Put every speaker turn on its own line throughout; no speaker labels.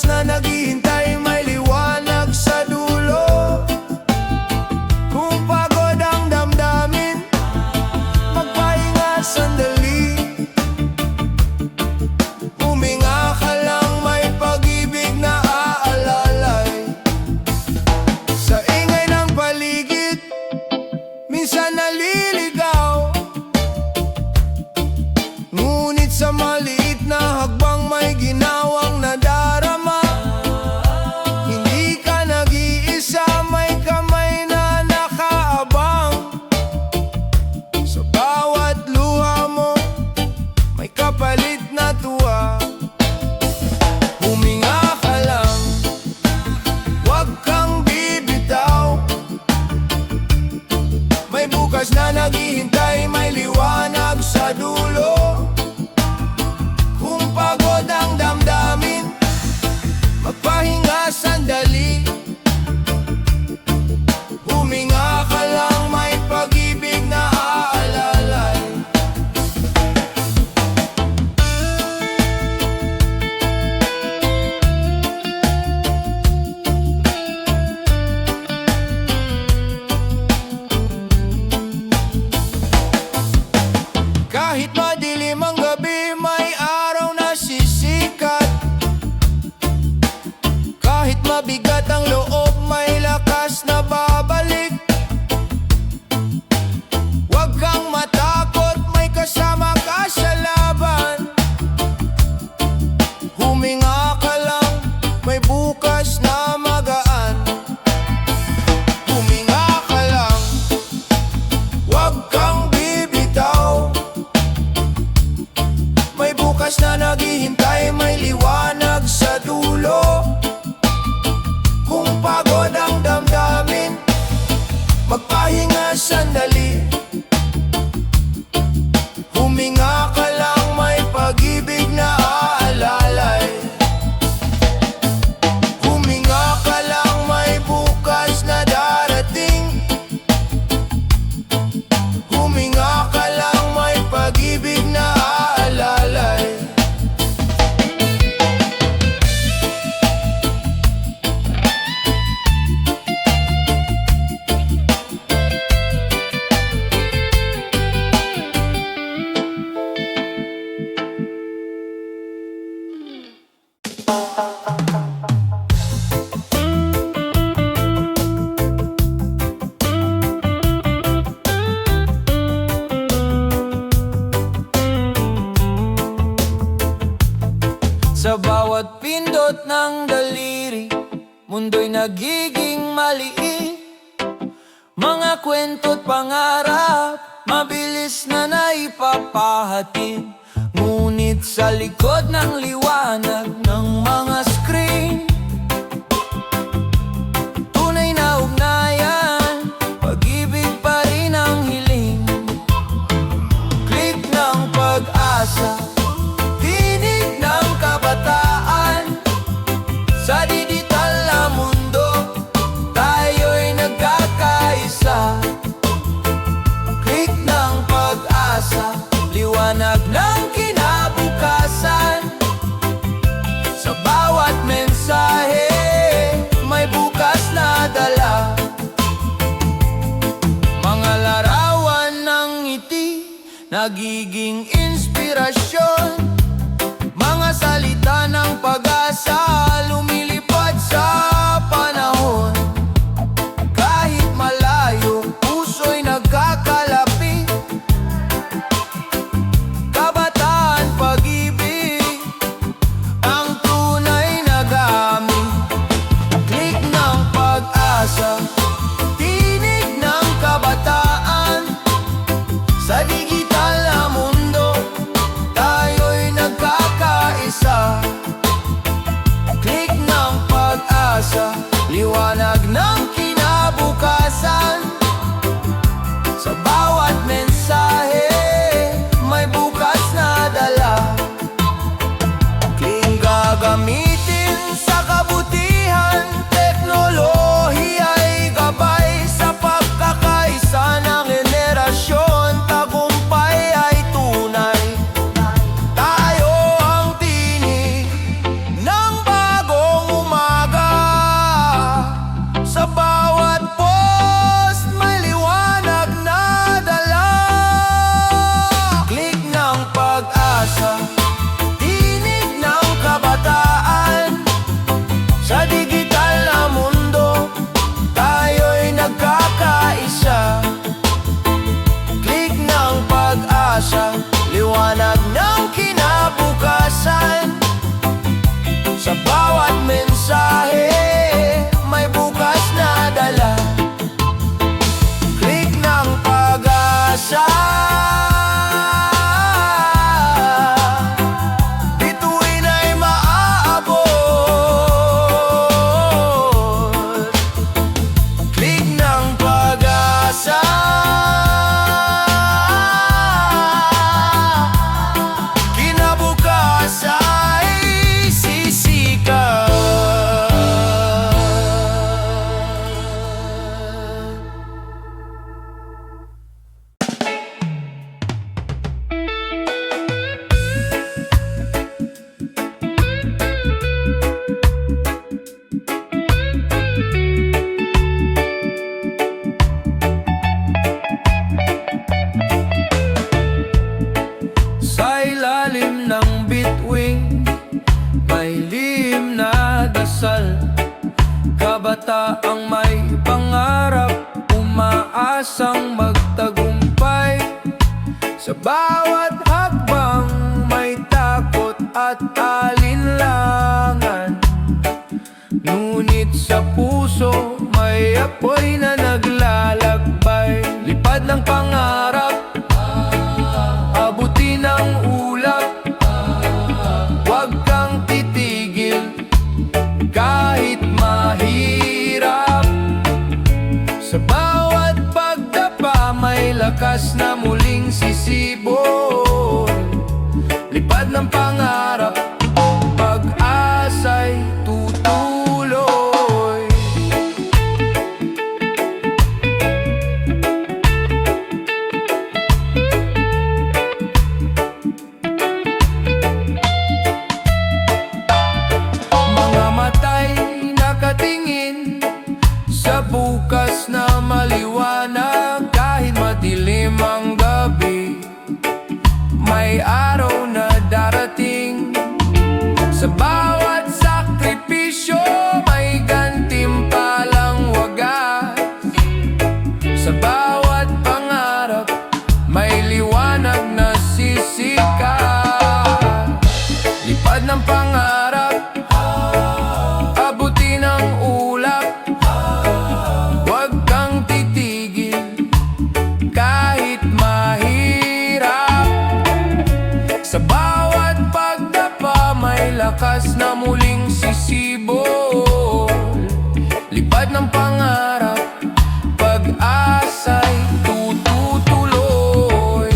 bukas na naghihintay, may liwanag sa dulo. Kung pagod ang damdamin, magpahinga sandali. Huminga ka lang, may pag-ibig na aalalay. Sa ingay ng paligid, minsan naliligaw, ngunit sa maliit na hakbang may ginawang nadarama. Hindi ka nag-iisa, may kamay na nakaabang. Sa bawat luha mo, may kapalit na tuwa. Huminga ka lang, huwag kang bibitaw. May bukas na naghihintay, may liwanag sa dulo. Kung pagod ang damdamin, magpahinga sandali. Huminga ka lang, may pag-ibig na aalalay. Kahit madilim ang gabi, may araw na sisikat. Kahit mabigat ang loob, may lakas na babalik. Huwag kang matakot, may kasama ka sa laban. Huminga ka lang, may bukas na magaan. Huminga ka lang, huwag kang bibitaw. May bukas na naghihintay, may liwanag sa dulo. Kung pagod ang damdamin, magpahinga sandali. Huminga ka lang, may pag-ibig na aalalay. Huminga ka lang, may bukas na darating. Huminga ka lang, may pag-ibig na aalalay. Sa bawat pindot ng daliri, mundo'y nagiging maliit. Mga kwento't pangarap, mabilis na naipapahatid. Ngunit sa likod ng liwanag ng mga screen, tunay na ugnayan, pag-ibig pa rin ang hiling. Click ng pag-asa, tinig ng kabataan. Sa digital na mundo, tayo'y nagkakaisa. Click ng pag-asa, liwanag ng kinabukasan. Sa bawat mensahe, may bukas na dala. Mga larawan ng ngiti, nagiging inspirasyon. Mga salita ng pag-asa, lumilipad sa panahon. Kahit malayo, puso'y nagkakalapit. Kabataan, pag-ibig, ang tunay na gamit. Click ng pag-asa, tinig ng kabataan. Sa digital na mundo, tayo ilalim ng bituin, may lihim na dasal. Kabataang may pangarap, umaasang magtagumpay. Sa bawat hakbang may takot at alinlangan, ngunit sa puso may apoy na naglalakbay. Lipad ng pangarap, abutin ang ulap. Huwag kang titigil kahit mahirap. Sa bawat pagdapa may lakas na muling sisibol. Lipad ng pangarap, pag-asa'y tutuloy. Mga matay nakatingin sa bukas na maliwanag. Kahit madilim ang gabi, may araw na darating. Sa bawat sakripisyo may gantimpalang wagas. Sa bawat pangarap may liwanag na sisikat. Lipad ng pangarap, abutin ang ulap. Huwag kang titigil kahit mahirap. Sa bawat pagdapa may lakas na muling sisibol. Lipad ng pangarap, pag-asa'y tututuloy.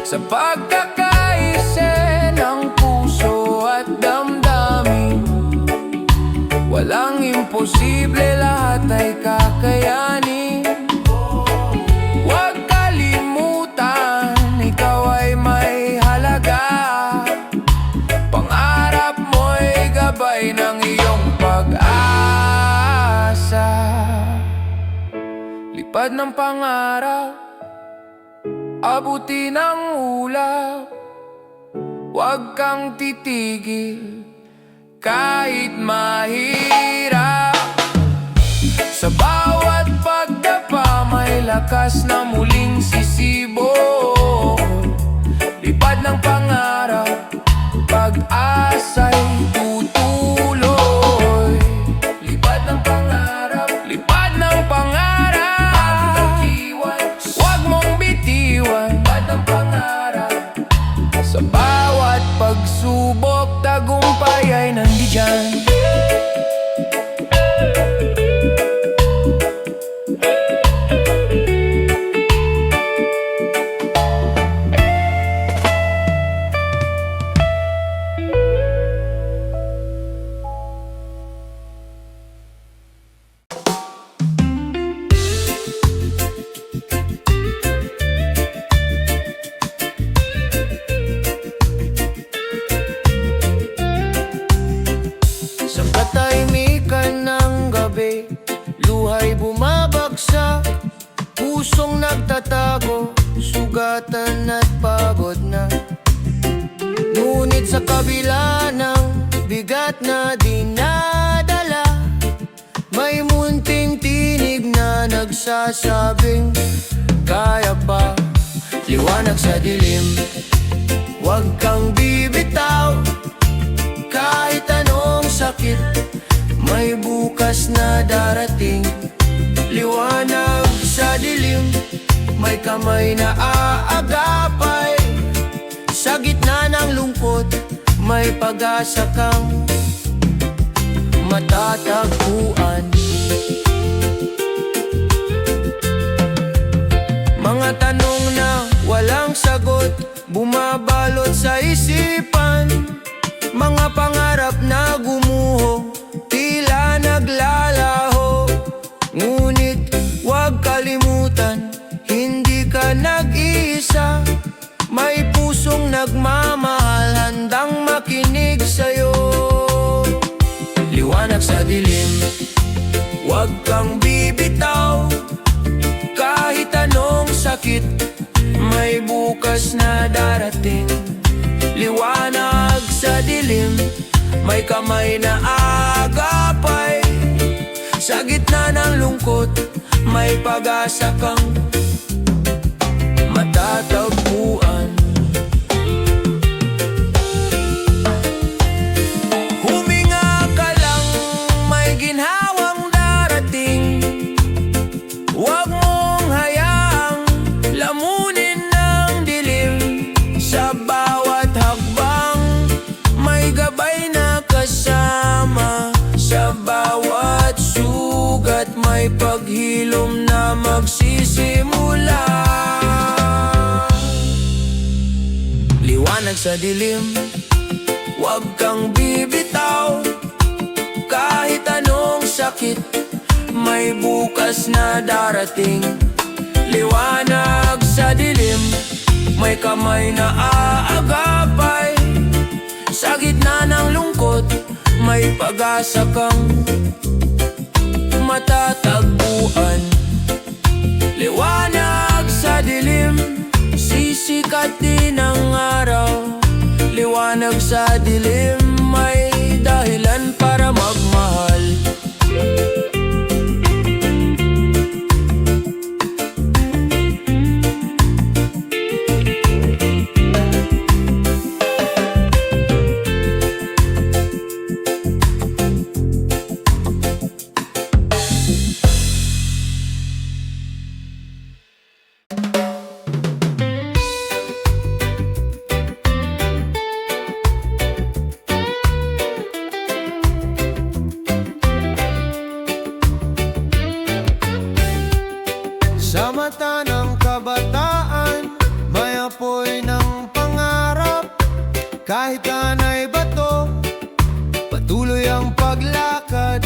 Sa pagkakaise ng puso at damdamin, walang imposible, lahat ay kakayanin. Huwag kalimutan, ikaw ay may halaga. Pangarap mo'y gabay ng iyong pag-asa. Lipad ng pangarap, abutin ang ulap. Huwag kang titigil kahit mahirap. Sa bawat pagdapa may lakas na muling sisibol. Lipad ng pangarap, pag-asa'y tutuloy. Lipad ng pangarap, lipad ng pangarap. Huwag mong bitiwan, lipad ng pangarap. Sa bawat pagsubok, tagumpay ay nandiyan. Sa katahimikan ng gabi, luhay bumabagsak. Pusong nagtatago, sugatan at pagod na. Ngunit sa kabila ng bigat na dinadala, may munting tinig na nagsasabing kaya pa. Liwanag sa dilim, huwag kang bibitaw. Kahit anong sakit, may bukas na darating. Liwanag sa dilim, may kamay na aagapay. Sa gitna ng lungkot, may pag-asa kang matatagpuan. Mga tanong na walang sagot, bumabalot sa isipan. Mga pangarap na gumuho, tila naglalaho. Ngunit huwag kalimutan, hindi ka nag-iisa. May pusong nagmamahal, handang makinig sa'yo. Liwanag sa dilim, huwag kang bibitaw. Kahit anong sakit, may bukas na darating. dilim, may kamay na agapay. Sa gitna ng lungkot, may pag-asa kang matatagpuan. Huminga ka lang, may ginhawang darating. Huwag mong hayaang lamunin ng dilim. Sa bawat hakbang, may gabay na kasama. Sa bawat sugat, may paghilom na magsisimula. Liwanag sa dilim, huwag kang bibitaw. Kahit anong sakit, may bukas na darating. Liwanag sa dilim, may kamay na aagapay. Sa gitna ng lungkot, may pag-asa kang matatagpuan. Liwanag sa dilim, sisikat din ang araw. Liwanag sa dilim, may dahilan para magmahal.
Sa mata ng kabataan, may apoy ng pangarap. Kahit anay bato, patuloy ang paglakad.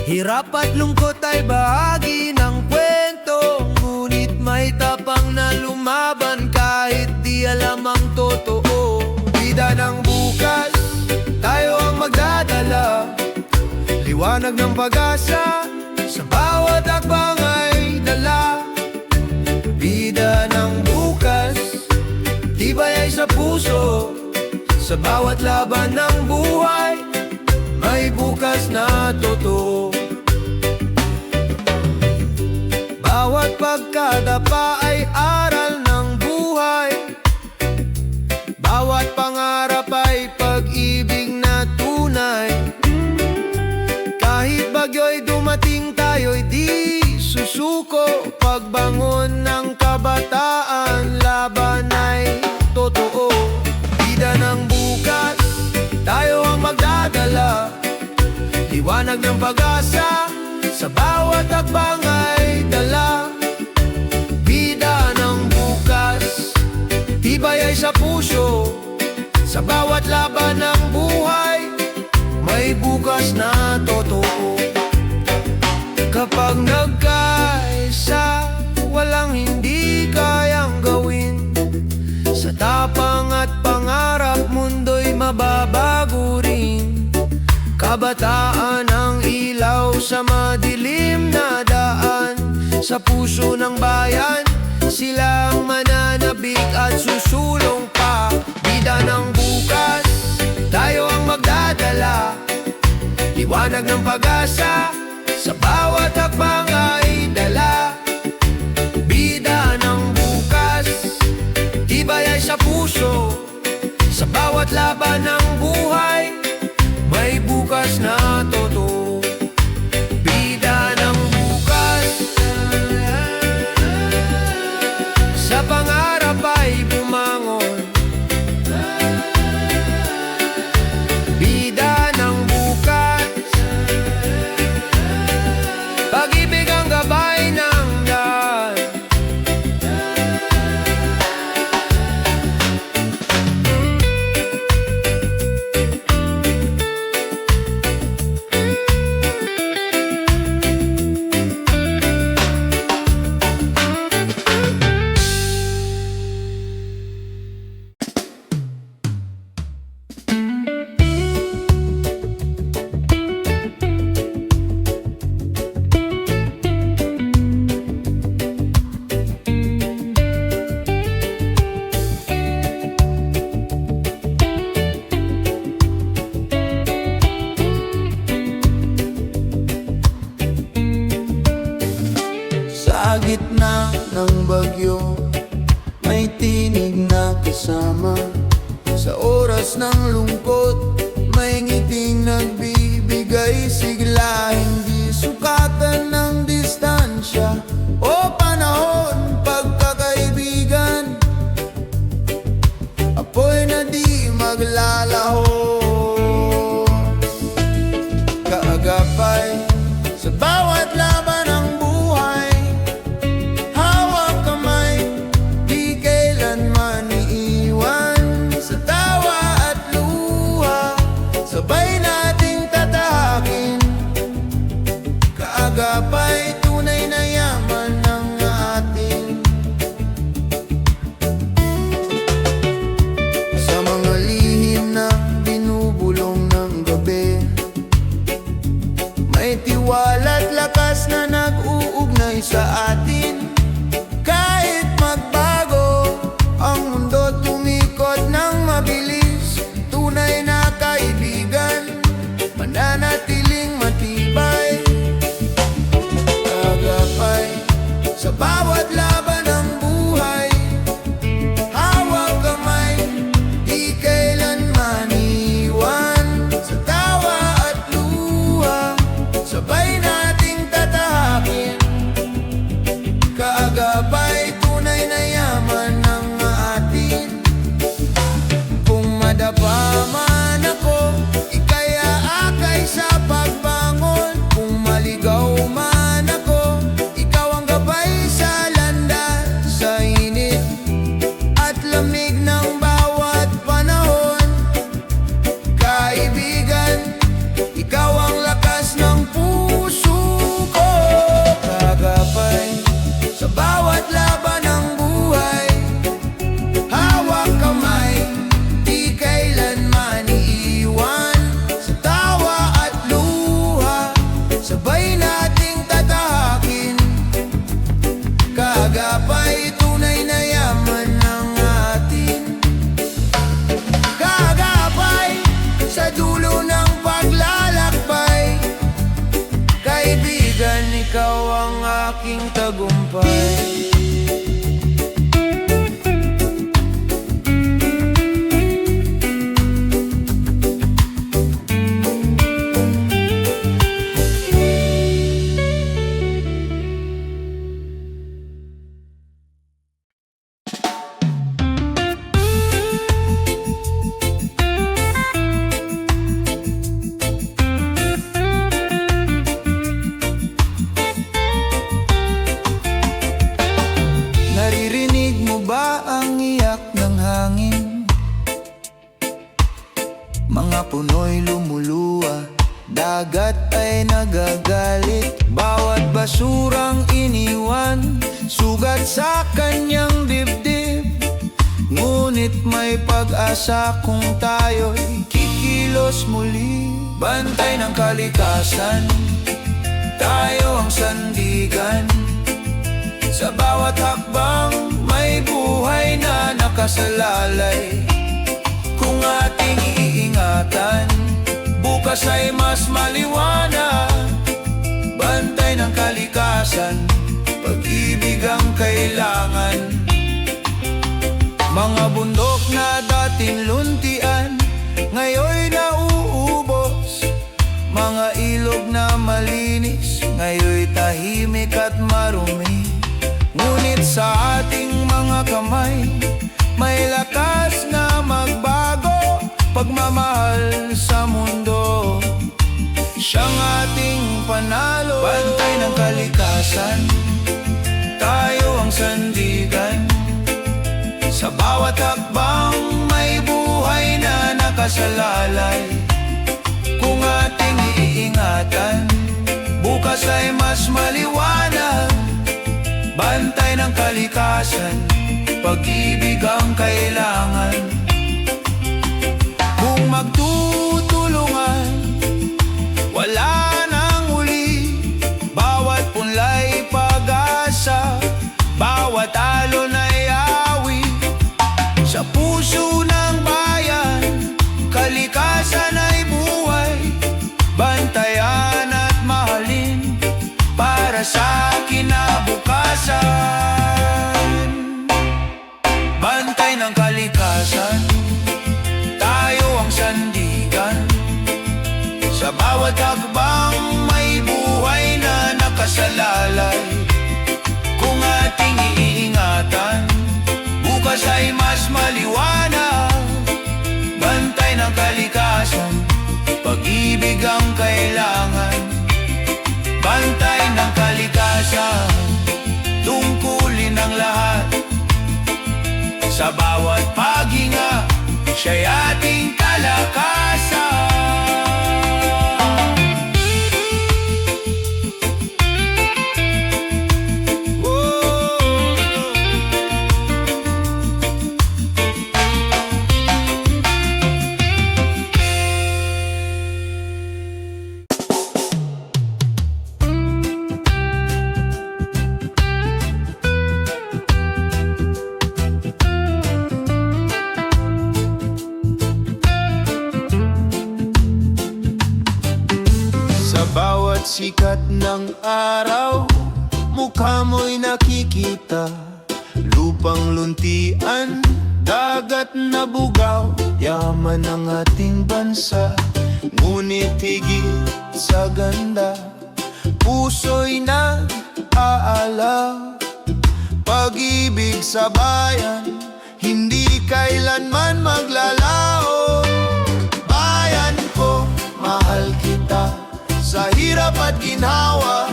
Hirap at lungkot ay bahagi ng kwento, ngunit may tapang na lumaban kahit di alam ang totoo. Bida ng bukas, tayo ang magdadala. Liwanag ng pag-asa, sa bawat akbang ay dala. Bida ng bukas, tibay ay sa puso. Sa bawat laban ng buhay, may bukas na totoo. Bawat pagkadapa ay aral ng buhay. Bawat pangarap ay pag-ibig na tunay. Kahit bagyo'y dumating, tayo'y di susuko. Pagbangon ng kabataan, laban ay totoo. Bida ng bukas, tayo ang magdadala. Liwanag ng pag-asa, sa bawat hakbang ay dala. Bida ng bukas, tibay ay sa puso. Sa bawat laban ng buhay, may bukas na totoo. Kapag nagkaisa, walang hindi kayang gawin. Sa tapang at pangarap, mundo'y mababago rin. Kabataan ang ilaw sa madilim na daan. Sa puso ng bayan, silang mananabik at susulong pa. Bida ng bukas, tayo ang magdadala. Liwanag ng pag-asa, sa bawat hakbang ay dala. Bida ng bukas, tibay ay sa puso. Sa bawat laban ng buhay, may bukas na totoo. Bida ng bukas, sa pangarap ay bumangon. Bida ng bukas, pag-ibig ang gabay ng daan. ng bagyo, may tinig na kasama. Sa oras ng lungkot, may ngiting nagbibigay sigla. Hindi sukatan ng distansya o panahon, pagkakaibigan, apoy na di maglalaho. Kaagapay sa bawat laban ng buhay, hawak kamay, di kailanman iiwan. Sa tawa at luha, sabay nating tatahakin. Kaagapay, tunay na yaman ng atin. Sa mga lihim na binubulong ng gabi, may tiwala't lakas na nag-uugnay sa atin. Kahit magbago ang mundo, tumikot ng mabilis, tunay na kaibigan, mananatiling matibay. Kaagapay sa bawat laban ng buhay, hawak kamay, di kailanman iwan. Sa tawa at luha, sabay nating tatahakin. Kaagapay, tunay na yaman ng atin. Kung madapa man ako, ika'y aakay sa pagbangon. Kung maligaw man ako, ikaw ang gabay sa landas. Sa init at lamig ng bawat panahon, kaibigan, ikaw ang lakas ng puso ko. Kaagapay sa bawat laban ng buhay, hawak kamay, di kailanman iiwan. Sa tawa at luha, sabay nating tatahakin. Kaagapay, tunay na yaman ng atin. Kaagapay sa dulo ng paglalakbay, kaibigan, ikaw ang aking tagumpay. Naririnig mo ba ang iyak ng hangin? Mga puno'y lumuluwa, dagat ay nagagalit. Bawat basurang iniwan, sugat sa kanyang dibdib. Ngunit may pag-asa kung tayo'y kikilos muli. Bantay ng kalikasan, tayo ang sandigan. Sa bawat hakbang, may buhay na nakasalalay. Kung ating iingatan, bukas ay mas maliwanag. Bantay ng kalikasan, pag-ibig ang kailangan. Mga bundok na dating luntian, ngayon'y nauubos. Mga ilog na malinis, ngayon'y tahimik at marumi. Ngunit sa ating mga kamay, may lakas na magbago. Pagmamahal sa mundo, siyang ating panalo. Bantay ng kalikasan, tayo ang sandigan. Sa bawat hakbang, may buhay na nakasalalay. Kung ating iingatan, bukas ay mas maliwanag. Bantay ng kalikasan, pag-ibig ang kailangan. Kung magtutulungan, wala nang huli. Bawat punlay pag-asa, bawat alon ay awi. Sa puso ng bayan, kalikasan ay buhay. Bantayan at mahalin para sa kinabukasan. Sa bawat hakbang may buhay na nakasalalay. Kung ating iingatan, bukas ay mas maliwanag. Bantay ng kalikasan, pag-ibig ang kailangan. Bantay ng kalikasan, tungkulin ang lahat. Sa bawat paghinga, siya'y ating kalakasan. Bawat sikat ng araw, mukha mo'y nakikita. Lupang luntian, dagat na bugaw, yaman ng ating bansa. Ngunit higit sa ganda, puso'y nag-aalaw. Pag-ibig sa bayan, hindi kailanman maglalaho. Bayan ko, mahal kita. Sa hirap at ginhawa,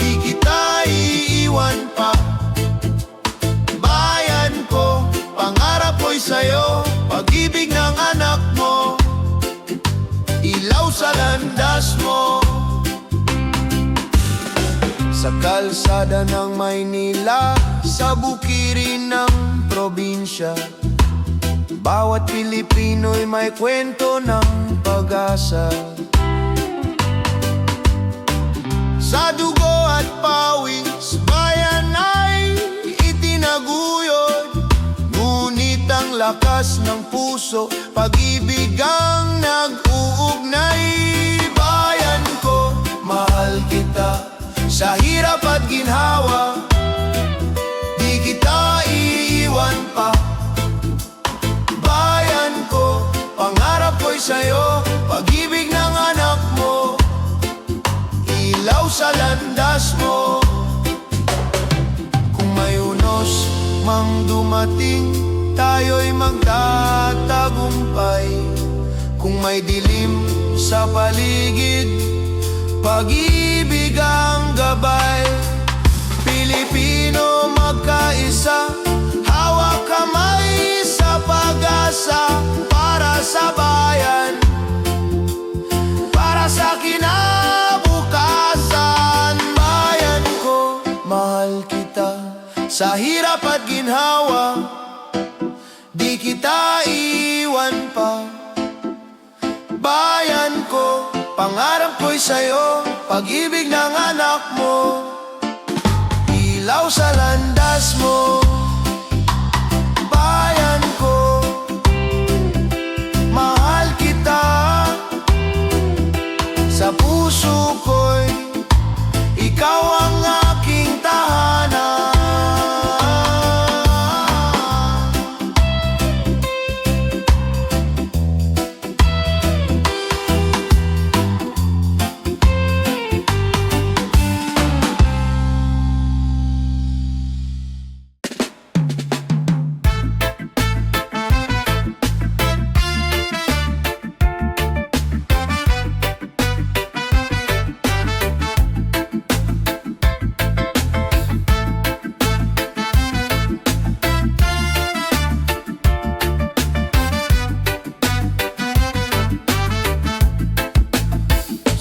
di kita iiwan pa. Bayan ko, pangarap ko'y sa'yo. Pag-ibig ng anak mo, ilaw sa landas mo. Sa kalsada ng Maynila, sa bukirin ng probinsya, bawat Pilipino'y may kwento ng pag-asa. Sa dugo at pawis, bayan ay itinaguyod. Ngunit ang lakas ng puso, pag-ibig ang nag-uugnay. Bayan ko, mahal kita. Sa hirap at ginhawa, di kita iiwan pa. Bayan ko, pangarap ko'y sa'yo. Pag-ibig ng anak mo, ilaw sa landas mo. Kung may unos mang dumating, tayo'y magtatagumpay. Kung may dilim sa paligid, pag-ibig ang gabay. Pilipino magkaisa, hawak kamay sa pag-asa. Para sa bayan, para sa kinabukasan. Bayan ko, mahal kita. Sa hirap at ginhawa, di kita iwan pa. Bayan ko, pangarap ko'y sa'yo. Pag-ibig ng anak mo, ilaw sa landas mo. Bayan ko, mahal kita. Sa puso ko'y ikaw ang aking tahanan.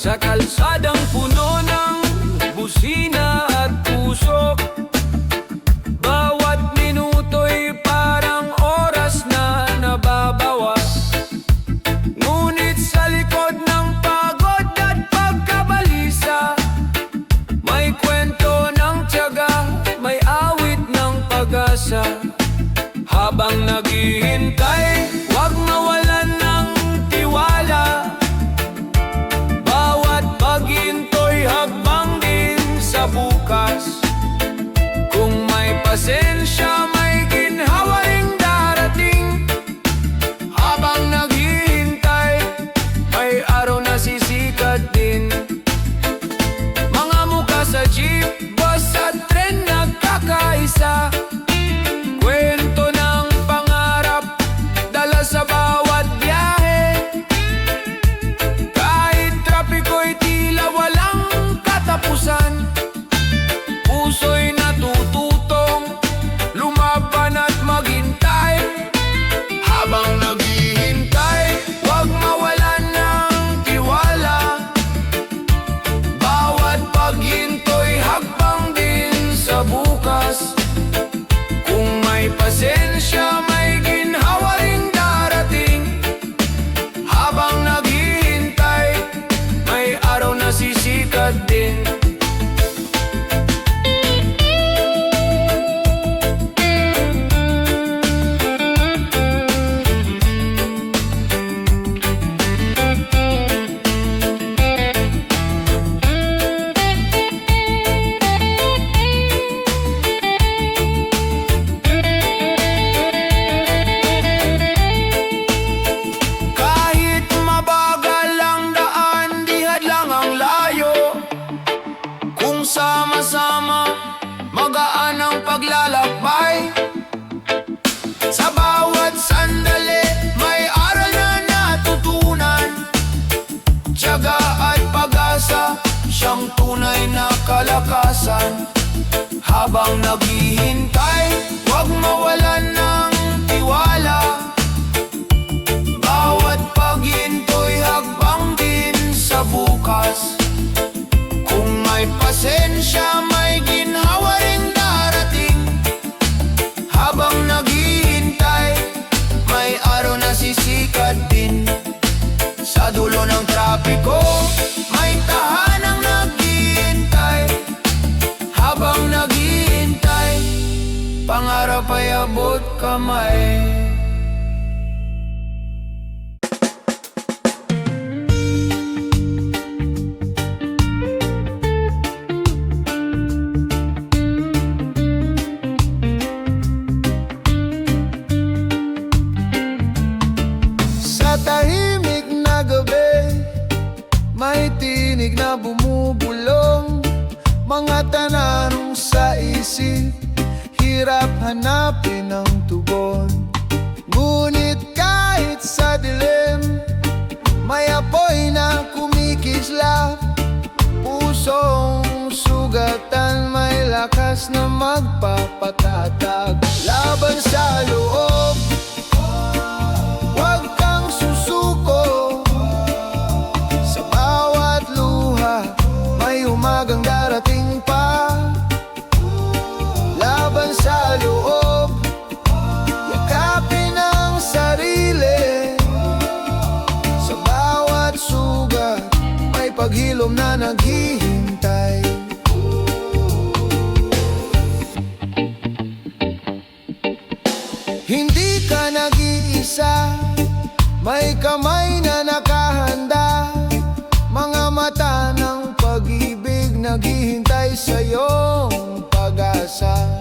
Sa kalsadang puno ng busina at pusok, bawat minuto'y parang oras na nababawas. Ngunit sa likod ng pagod at pagkabalisa, may kwento ng tiyaga, may awit ng pag-asa. Habang naghihintay, huwag mawalan ng tiwala. Bawat paghinto tunay na kalakasan. Habang naghihintay, huwag mawalan ng tiwala. Bawat paghinto'y hakbang din sa bukas. Kung may pasensya, may ginhawa ring darating. Habang naghihintay, may araw na sisikat din. Sa dulo ng trapiko, may tahanang naghihintay. Habang naghihintay, pangarap ay abot kamay.
Sa tahimik na gabi, may tinig na bumubulong. Mga tananong sa isip, hirap hanapin ang tugon. Ngunit kahit sa dilim, may apoy na kumikislap. Pusong sugatan, may lakas na magpapatatag. Laban sa loob, huwag kang susuko. Sa bawat luha, may umagang darating pa. Laban sa loob, yakapin ang sarili. Sa bawat sugat, may paghilom na naghihintay. Hindi ka nag-iisa, may kamay na nakahanda. Mga mata ng pag-ibig naghihintay sa iyong pag-asa.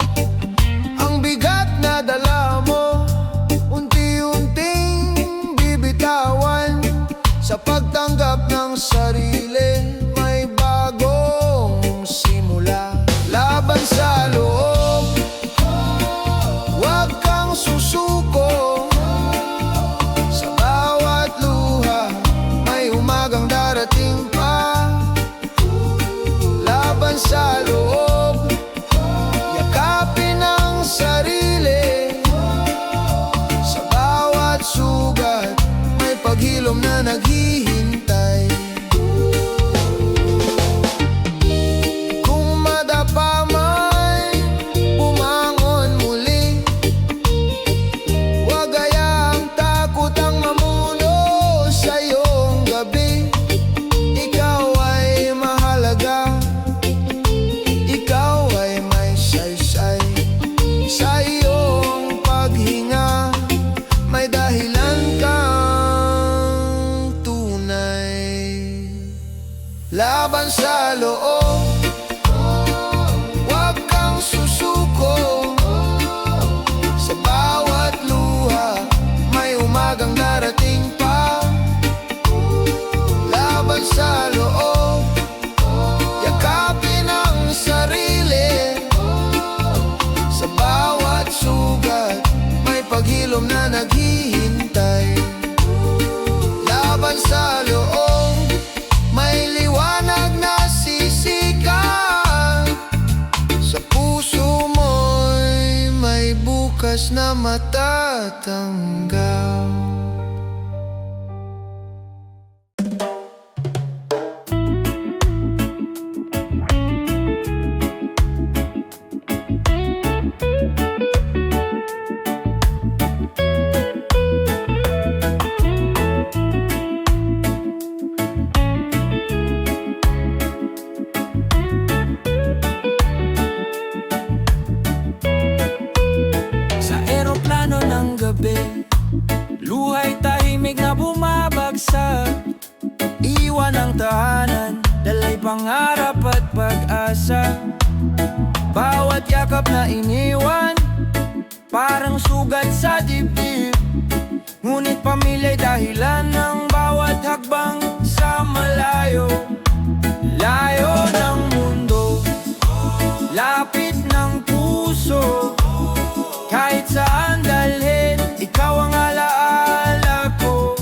Ang bigat na dala mo, unti-unting bibitawan. Sa pagtanggap ng sarili, may bagong simula. Laban sa loob, huwag kang susuko. Sa bawat luha, may umagang darating pa. Laban sa loob, yakapin ang sarili. Sa bawat sugat, may paghilom na naghihintay. Kung madapa man, bumangon muli. Huwag hayaang takot ang mamuno sa iyong gabi. Ikaw ay mahalaga, ikaw ay may saysay. Sa iyong paghinga, may dahilan kang tunay. Laban sa loob, huwag kang susuko. Sa bawat luha, may umagang darating pa. Laban sa loob, yakapin ang sarili. Sa bawat sugat, may paghilom na naghihintay. Laban sa loob, may liwanag na sisikat. Sa puso mo'y may bukas na matatanggap.
Sa eroplano ng gabi, luhay tahimik na bumabagsak. Iwan ang tahanan, dalay pangarap at pag-asa. Bawat yakap na iniwan, parang sugat sa dibdib. Ngunit pamilya'y dahilan ng bawat hakbang sa malayo. Layo ng mundo, lapit ng puso. Kahit saan dalhin, ikaw ang alaala ko.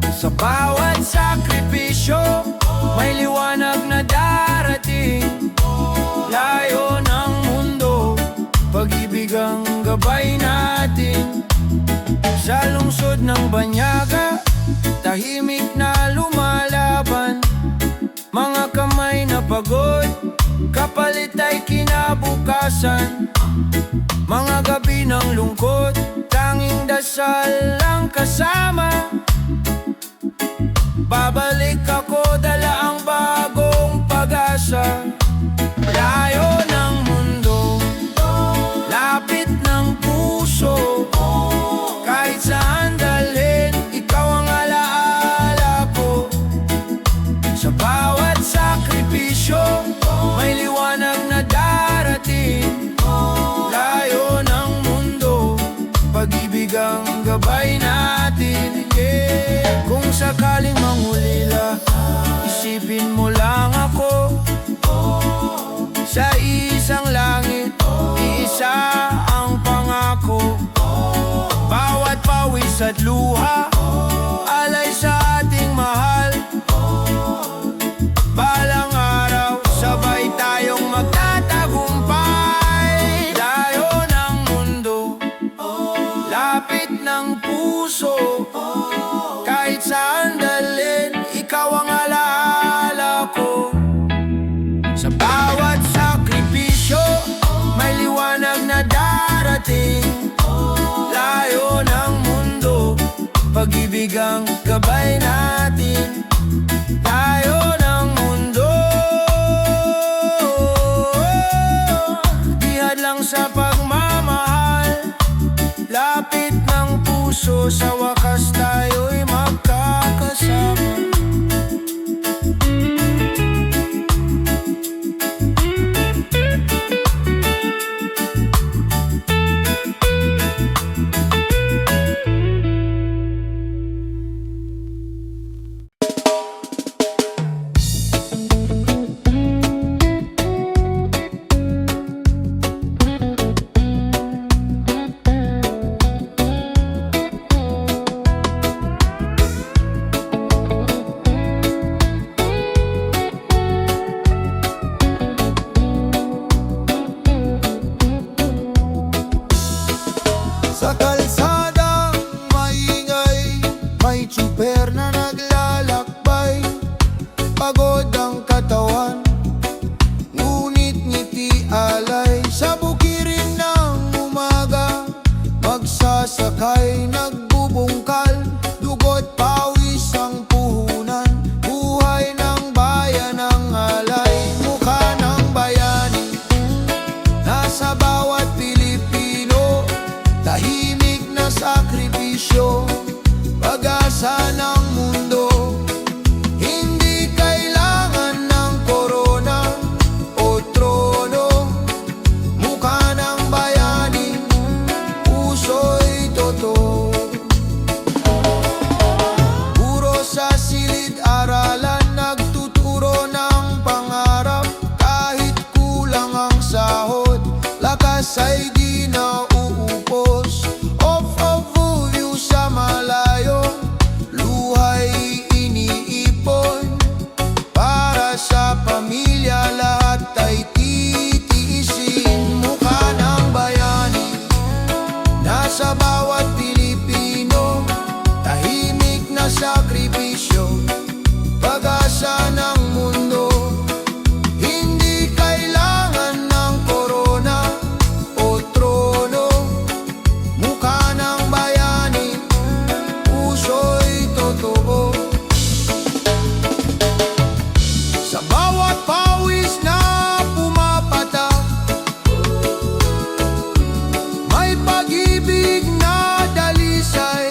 Sa bawat sakripisyo, may liwanag na dahil. ang gabay natin. Sa lungsod ng Banyaga, tahimik na lumalaban. Mga kamay na pagod, kapalit ay kinabukasan. Mga gabi ng lungkot, tanging dasal lang kasama. Babalik ako, dala ang bagong pag-asa. Layo ng mundo, lapit ng puso. Kahit saan dalhin, ikaw ang alaala ko. Sa bawat sakripisyo, may liwanag na darating. Layo ng mundo, pag-ibig ang gabay natin. Kung sakaling mangulila, isipin mo lang ako. Sa isang langit, iisa ang pangako. Bawat pawis at luha, alay sa ating mahal. Balang araw, sabay tayong magtatagumpay. Layo ng mundo, lapit ng puso. Kahit saan dalhin, ikaw ang alaala ko. Sa bawat sakripisyo, may liwanag na darating. Layo ng mundo, pag-ibig ang gabay natin. Layo ng mundo, di hadlang sa pagmamahal. Lapit ng puso, sa wakas tayo'y magkakasama.
Sa kalsadang maingay, may tsuper na naglalakbay. Pagod ang katawan, ngunit ngiti alay. Sa bukirin ng umaga, magsasakay, nagbubungkal. Dugot pawis ang puhunan, buhay ng bayan ang alay. Mukha ng bayani, nasa bawat Pilipino. Tahimik na sakripisyo, pag-asa ng mundo. Hindi kailangan ng korona o trono. Mukha ng bayani, puso'y totoo. Puro sa silid-aralan, nagtuturo ng pangarap. Kahit kulang ang sahod, lakas ay di na uupos. View sa malayo, luhay iniipon. Para sa pamilya, lahat ay titiisin. Mukha ng bayani, nasa bawat Pilipino. Tahimik na sakripisyo, pag-asa ng mundo. Hindi kailangan ng korona o trono. Mukha ng bayani, puso'y totoo. Sa bawat pawis na pumapatak, may pag-ibig na dalisay.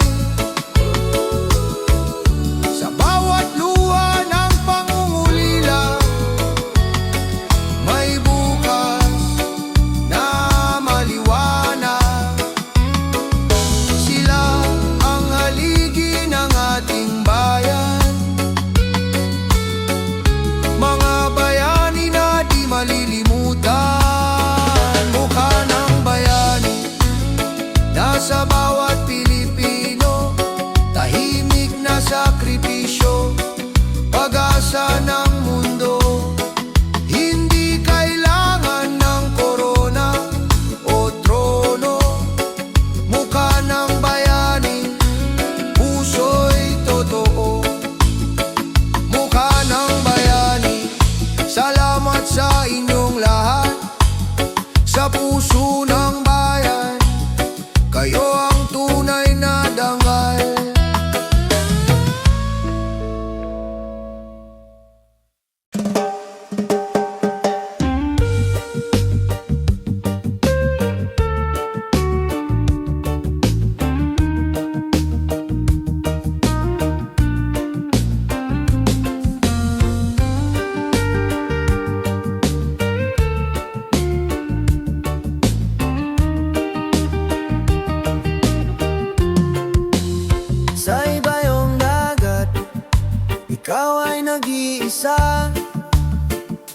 Ikaw ay nag-iisa,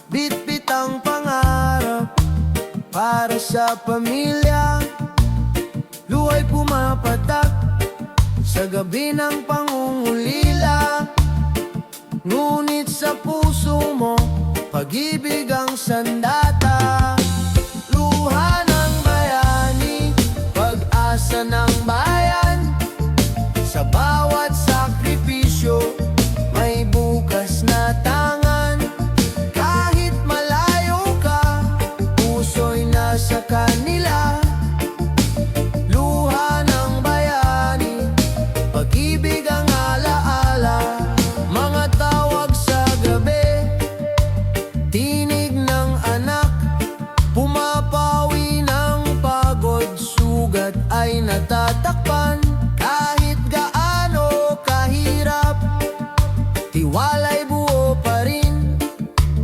bitbit ang pangarap para sa pamilya. Luhay pumapatak sa gabi ng pangungulila. Ngunit sa puso mo, pag-ibig ang sandata. Luha ng bayani, pag-asa ng bayan. Sa bawat sakripisyo, may bukas na tangan. Kahit malayo ka, puso'y nasa kanila. Luha ng bayani, pag-ibig ang alaala. Mga tawag sa gabi, tinig ng anak. Pumapawi ng pagod, sugat ay natatakpan. Kahit gaano kahirap, tiwala'y buo pa rin.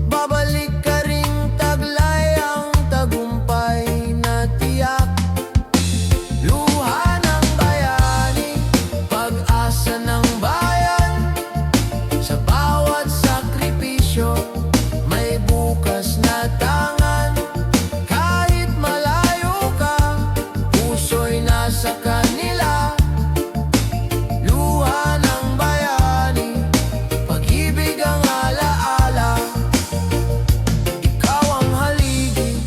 Babalik ka ring taglay ang tagumpay na tiyak. Luha ng bayani, pag-asa ng bayan. Sa bawat sakripisyo, may bukas na tangan. Kahit malayo ka, puso'y nasa kanila. Luha ng bayani, pag-ibig ang alaala. Ikaw ang haligi,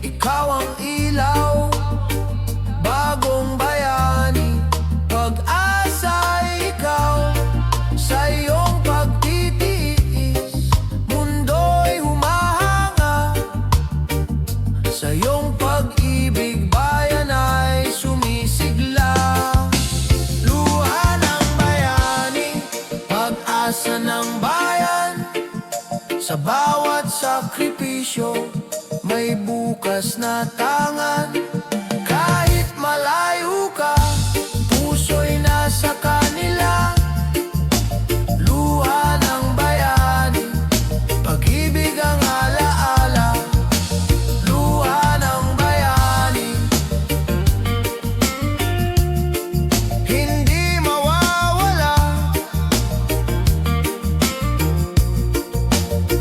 ikaw ang ilaw. Bagong bayani, pag-asa ikaw. Sa iyong pagtitiis, mundo'y humahanga. Sa iyong pag-ibig, bayan ay sumisigla. Luha ng bayani, pag-asa ng bayan. Sa bawat sakripisyo, may bukas na tangan. Kahit malayo ka, puso'y nasa kanila. Luha ng bayani, pag-ibig ang alaala. Luha ng bayani, hindi mawawala.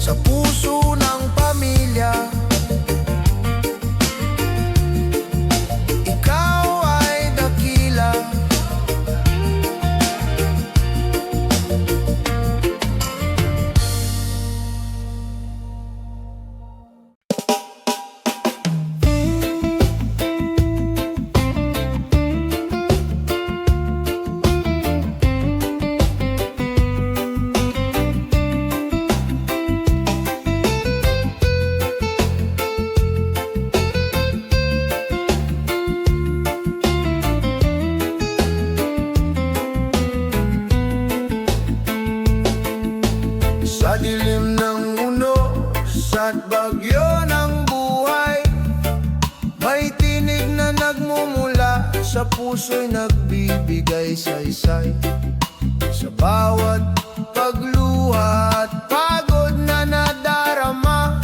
Sa puso ng pamilya, ikaw ay dakila. Sa dilim ng unos at bagyo ng buhay, may tinig na nagmumula, sa puso'y nagbibigay saysay. Sa bawat pagluha at pagod na nadarama,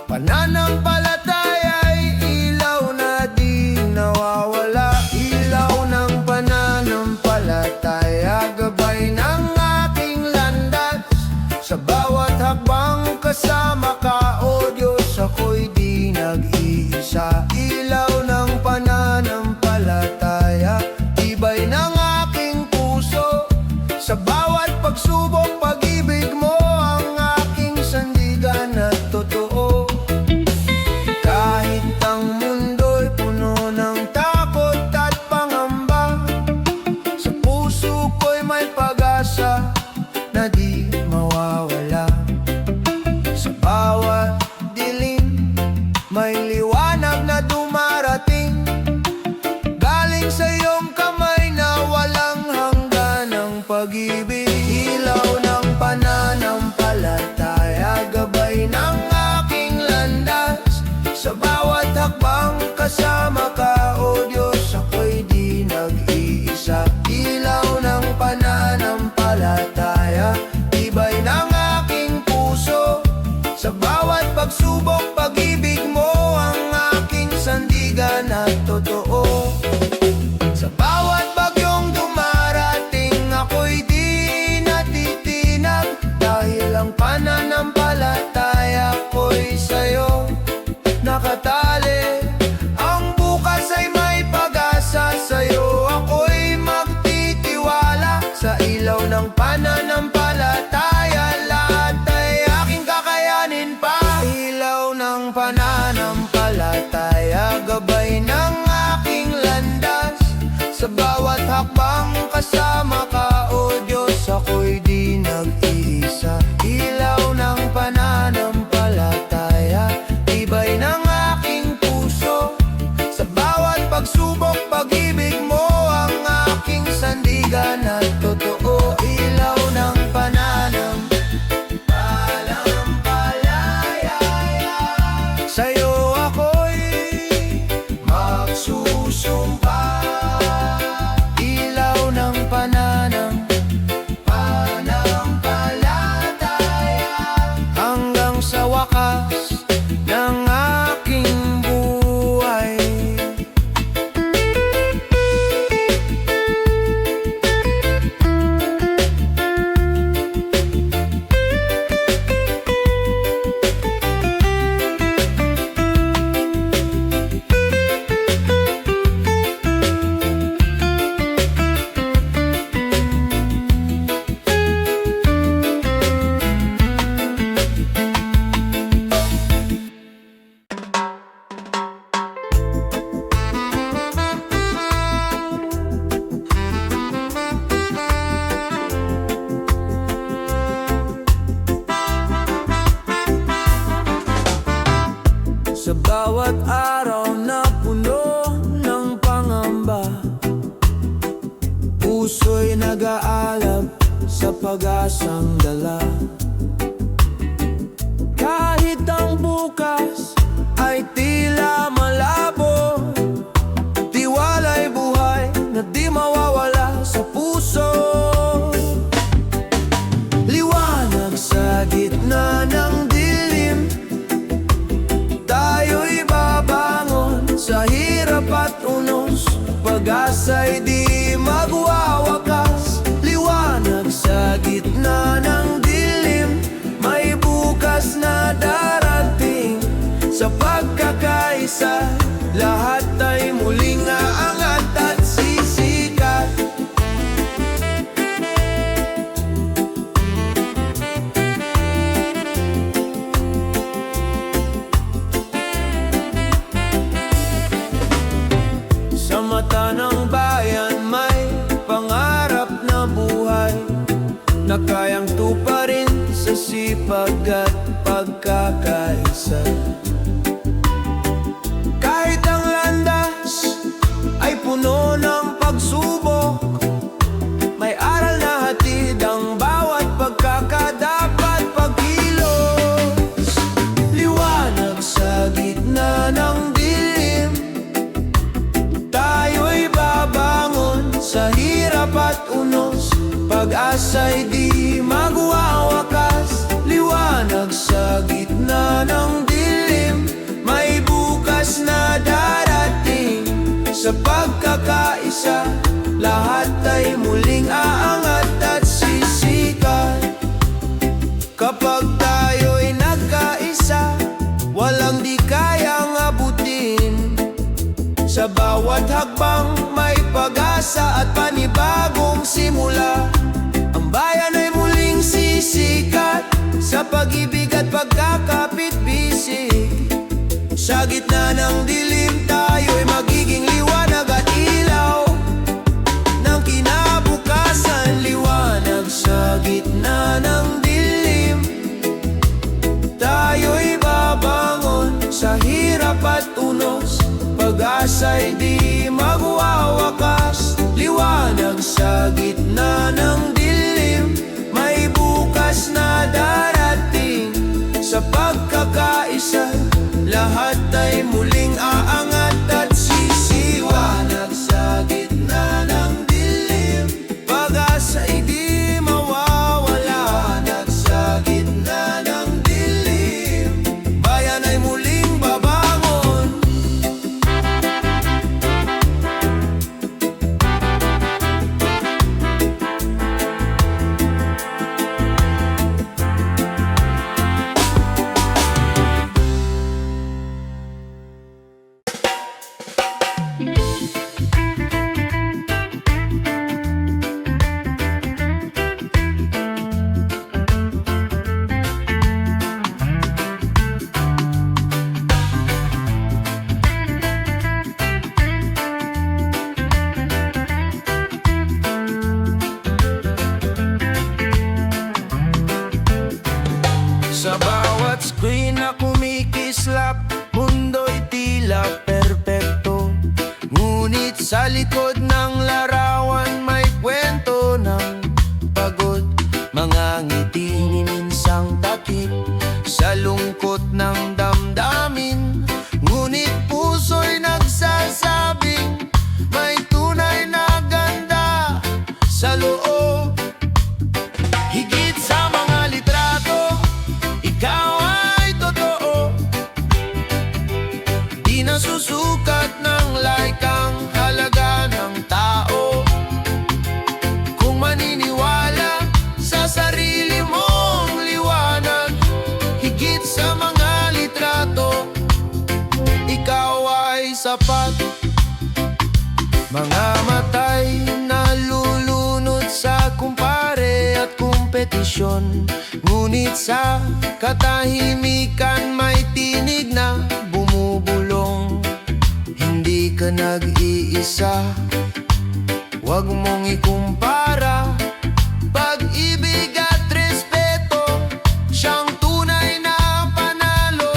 pananampalataya'y ilaw na di nawawala. Ilaw ng pananampalataya, gabay ng aking landas. Sa bawat hakbang kasama ka, o Diyos, ako'y di nag-iisa. Ilaw ng pananampalataya, tibay ng aking puso. Sa bawat pagsubok, pag-ibig mo ang aking sandigan at totoo. Kahit ang mundo'y puno ng takot at pangamba, sa puso ko'y may pag-asa na di mawawala. Sa bawat dilim, may liwanag na dumarating, galing sa iyong kamay na walang hanggan ang pag-ibig. Ilaw ng pananampalataya, gabay ng aking landas. Sa bawat hakbang kasama ka, o Diyos, ako'y di nag-iisa. Ilaw ng pananampalataya, tibay ng aking puso. Sa bawat pagsubok, pag-ibig mo ang aking sandigan at totoo. Sa bawat bagyong dumarating, ako'y di kasama ka, O Diyos, ako'y di nag-iisa. Ilaw ng pananampalataya, tibay ng aking puso. Sa bawat pagsubok, pag-ibig mo ang aking sandigan at totoo. Ilaw ng pananampalataya, sa'yo ako'y magsusumpa. Ilaw ng pananampalataya, hanggang sa wakas ng aking buhay. Sa bawat araw na puno ng pangamba, puso'y nag-aalab sa pag-asang dala. Kahit ang bukas ay tila malabo, tiwala'y buhay na di mawawala sa puso. Liwanag sa gitna ng dilim, tayo'y babangon sa hirap at unos. Pag-asa'y di magwawakas. Liwanag sa gitna ng dilim, may bukas na darating. Sa pagkakaisa, lahat ay muling aangat at sisikat. Sa mata ng bayan may pangarap na buhay na kayang tuparin sa sipag at pagkakaisa. Kahit ang landas ay puno ng pagsubok, may aral na hatid ang bawat pagkakadapat pagkilos. Liwanag sa gitna ng dilim, tayo'y babangon sa hirap at unos. Pag-asa'y di magwawakas. Liwanag sa gitna ng dilim, may bukas na darating. Sa pagkakaisa, lahat ay muling aangat at sisikat. Kapag tayo'y nagkaisa, walang di kayang abutin. Sa bawat hakbang may pag-asa at panibagong simula. Ang bayan ay muling sisikat sa pag-ibig at pagkakapit-bisig. Sa gitna ng dilim, tayo'y magiging liwanag at ilaw ng kinabukasan. Liwanag sa gitna ng dilim, tayo'y babangon sa hirap at unos. Pag-asa'y di magwawakas. Liwanag sa gitna ng dilim, may bukas na darating. Sa pagkakaisa, lahat ay muling Sa bawat screen na kumikislap, mundo'y tila perpekto. Ngunit sa likod ng larawan may kwento ng pagod. Mga ngiti ni minsang takip sa lungkot ng damdamin. Ngunit puso'y nagsasabing may tunay na ganda sa loob. Higit sa mga litrato, ikaw ay totoo. Di nasusukat ng like ang halaga ng tao. Kung maniniwala sa sarili mong liwanag, higit sa mga litrato, ikaw ay sapat. Mga matay nalulunod sa kumpare at kompetisyon. Ngunit sa katahimikan may tinig na bumubulong. Hindi ka nag-iisa, huwag mong ikumpara. Pag-ibig at respeto, siyang tunay na panalo.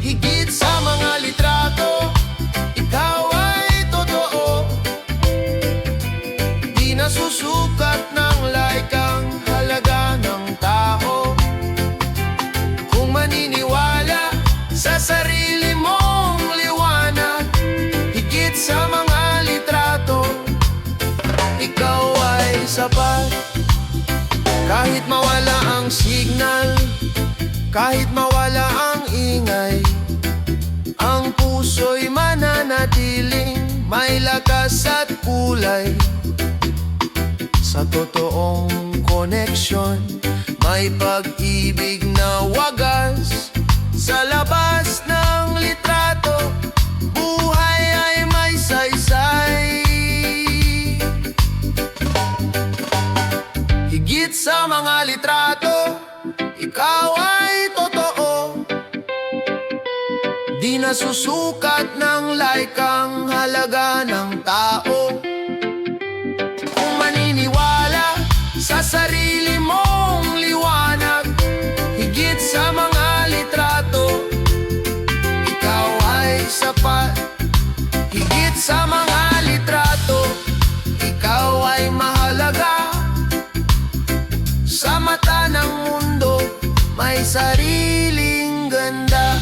Higit sa mga litrato, ikaw ay totoo. Di nasusukat ng like ang halaga ng tao. Kung maniniwala sa sarili mong liwanag, higit sa mga litrato, ikaw ay sapat. Kahit mawala ang signal, kahit mawala ang ingay, ang puso'y mananatiling may lakas at kulay. Sa totoong koneksyon, may pag-ibig na wagas. Sa labas ng litrato, buhay ay may saysay. Higit sa mga litrato, ikaw ay totoo. Di nasusukat ng like ang halaga ng tao. Kung maniniwala sa sarili mong liwanag, higit sa mga litrato, ikaw ay sapat. Higit sa mga litrato, ikaw ay mahalaga. Sa mata ng mundo, may sariling ganda.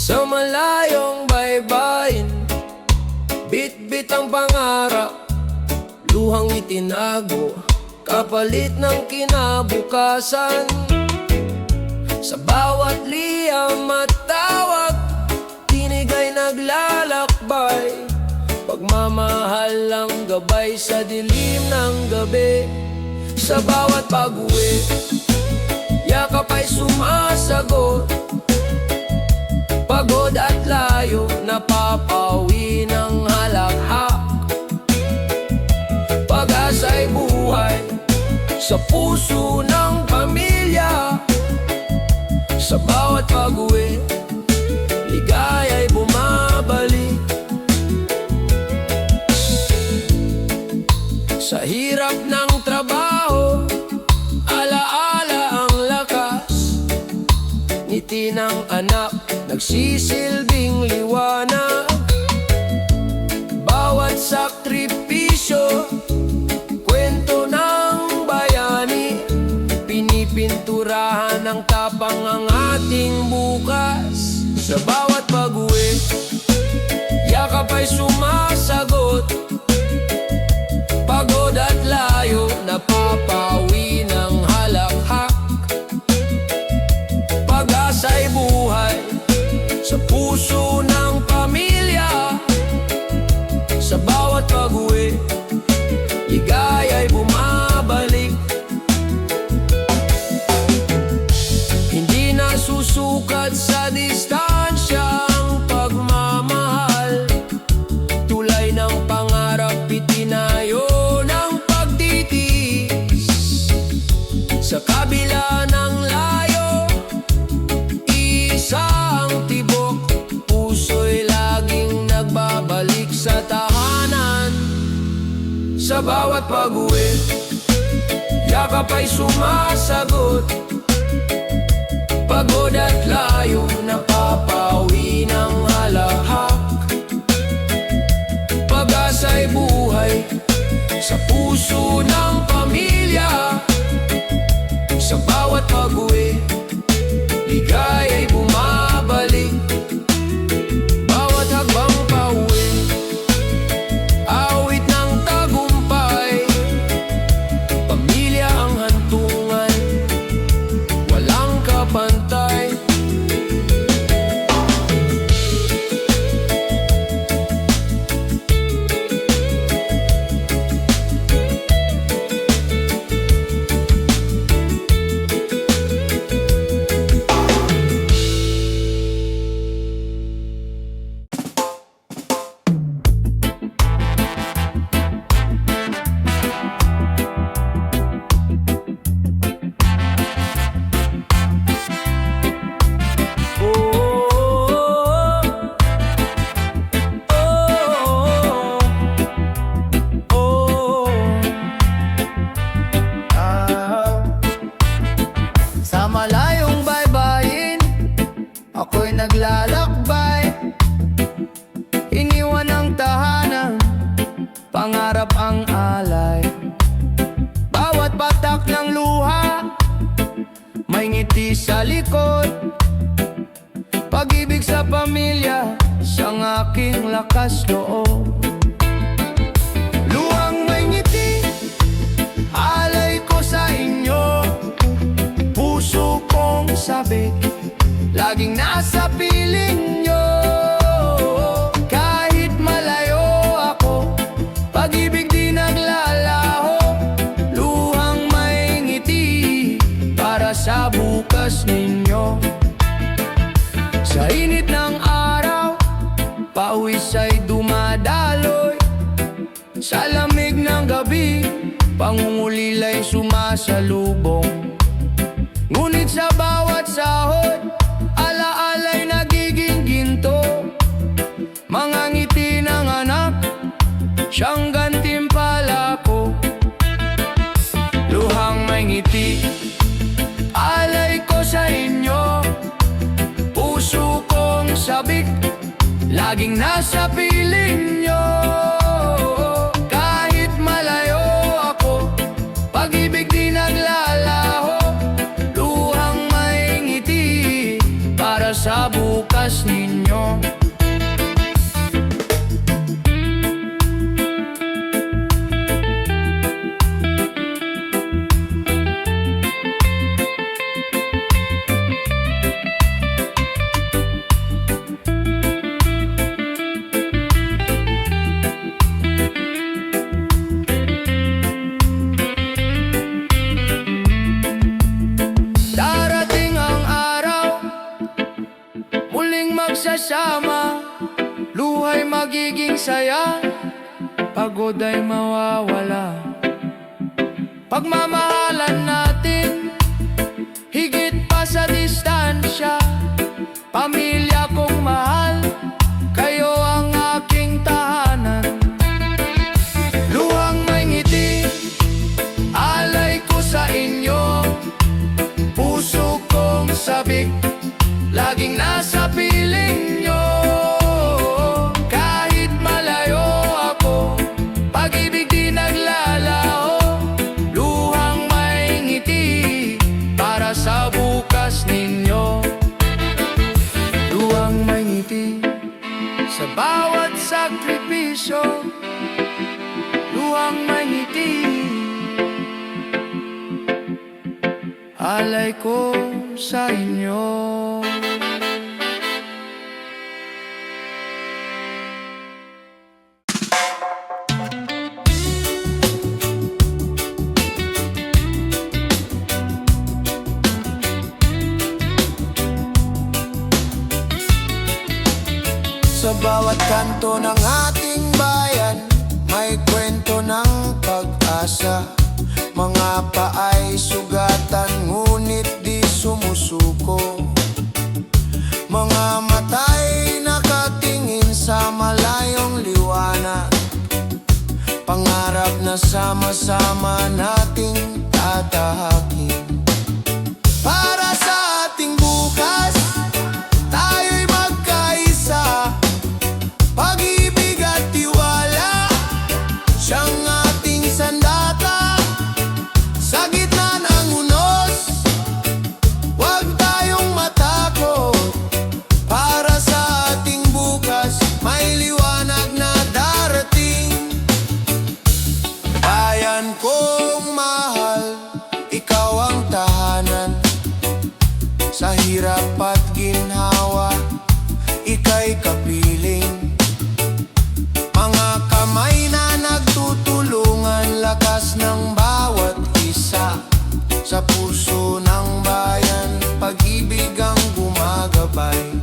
Sa malayong baybayin, bit-bit ang pangarap, luhang itinago, kapalit ng kinabukasan. Sa bawat liyam at tawag, tinig ay naglalakbay, pagmamahal ang gabay sa dilim ng gabi. Sa bawat pag-uwi, yakap ay sumasagot, pagod at layo, napapawi ng halakhak. Pag-asa'y buhay sa puso ng pamilya. Sa bawat pag-uwi, ligaya'y bumabalik. Sa hirap ng trabaho, alaala ang lakas, ngiti ng anak nagsisilbing liwanag. Bawat sakripisyo, kwento ng bayani, pinipinturahan ng tapang ang ating bukas. Sa bawat pag-uwi, yakap ay sumasagot, pagod at layo, napapawi ng halakhak. Pag-asa'y buhay sa puso ng pamilya. Sa bawat pag-uwi, ligaya'y bumabalik. sa bawat pag-uwi. Yakap ay sumasagot, pagod at layo, napapawi ng halahak. Pag-asa'y buhay sa puso ng pamilya. Sa bawat pag-uwi, ligaya'y bumabalik. Bawat hakbang pauwi, awit ng tagumpay. Pamilya ang hantungan, walang kapantay.
Sa malayong baybayin, ako'y naglalakbay. Iniwan ang tahanan, pangarap ang alay. Bawat batak ng luha, may ngiti sa likod. Pag-ibig sa pamilya, siyang aking lakas loob. Luhang may ngiti, alay ko sa inyo. Puso kong sabik, laging nasa piling nyo. Kahit malayo ako, pag-ibig di naglalaho. Luhang may ngiti, para sa bukas ninyo. Sa init ng araw, pawis ay dumadaloy. Sa lamig ng gabi, pangungulila'y sumasalubong. Ngunit sa bawat sahod, alaala'y nagiging ginto. Mga ngiti ng anak, siyang gantimpala ko. Luhang may ngiti, alay ko sa inyo. Puso kong sabik, laging nasa piling nyo. Kahit malayo ako, pag-ibig di naglalaho. Luhang may ngiti, para sa bukas ninyo. Darating ang araw, muling magsasama. Luha'y magiging saya, pagod ay mawawala. Pagmamahalan natin, higit pa sa distansya. Pamilya kong mahal, kayo ang aking tahanan. Luhang may ngiti, alay ko sa inyo. Puso kong sabik, laging nasa piling nyo. Kahit malayo ako, pag-ibig di naglalaho. Luhang may ngiti, para sa bukas ninyo. Luhang may ngiti, sa bawat sakripisyo. Luhang may ngiti, alay ko sa inyo.
Sa bawat kanto ng ating bayan, may kwento ng pag-asa. Mga paay sugatan, ngunit di sumusuko. Mga mata'y nakatingin sa malayong liwanag. pangarap na sama-sama nating tatahakin. Para sa ating bukas, tayo'y magkaisa. Pag-ibig at tiwala, siyang ating sandata. Sa gitna ng unos, huwag tayong matakot. Para sa ating bukas, may liwanag na darating. Bayan kong mahal, ikaw ang tahanan. Sa hirap at ginhawa, ika'y kapiling. Mga kamay na nagtutulungan, lakas ng bawat isa. Sa puso ng bayan, pag-ibig ang gumagabay.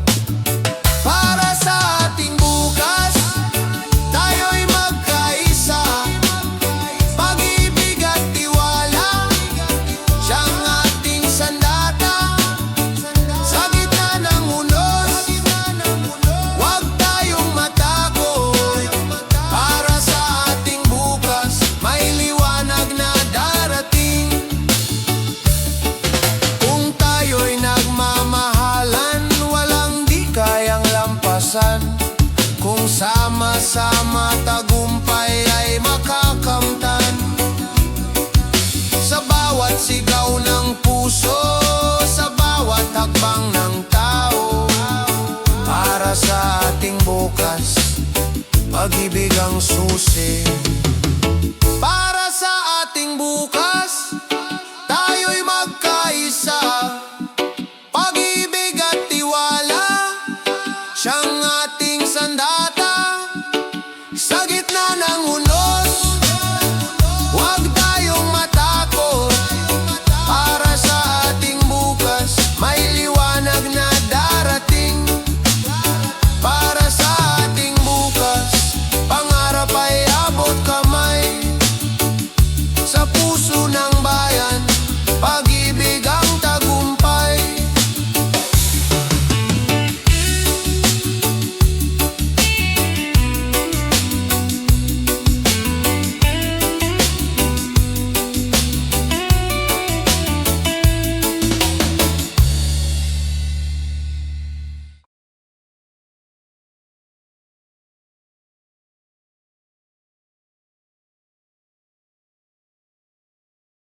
Para sa ating bukas, tayo'y magkaisa. Pag-ibig at tiwala, siyang ating sandata. Sa gitna ng unos, huwag tayong matakot. Para sa ating bukas, may liwanag na darating. Kung tayo'y nagmamahalan, walang di kayang lampasan. Kung sama-sama tagumpay ay makakamtan. Sa bawat sigaw ng puso, sa bawat hakbang ng tao. Para sa ating bukas, pag-ibig ang susi.